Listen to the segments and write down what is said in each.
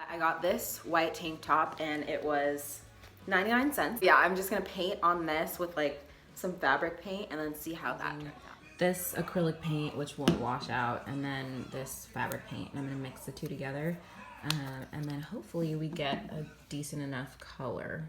I got this white tank top and it was 99 cents. Yeah, I'm just gonna paint on this with like some fabric paint and then see how that turns out. This acrylic paint, which won't wash out, and then this fabric paint. And I'm gonna mix the two together. And then hopefully we get a decent enough color.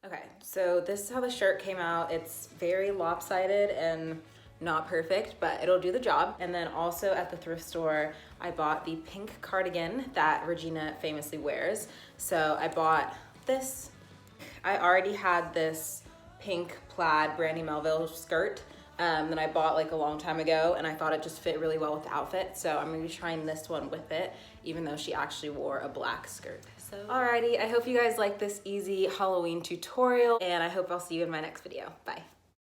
Okay, so this is how the shirt came out. It's very lopsided and not perfect, but it'll do the job. And then also at the thrift store, I bought the pink cardigan that Regina famously wears. So I bought this. I already had this pink plaid Brandy Melville skirt that I bought like a long time ago, and I thought it just fit really well with the outfit. So I'm gonna be trying this one with it, even though she actually wore a black skirt. So alrighty, I hope you guys like this easy Halloween tutorial, and I hope I'll see you in my next video. Bye.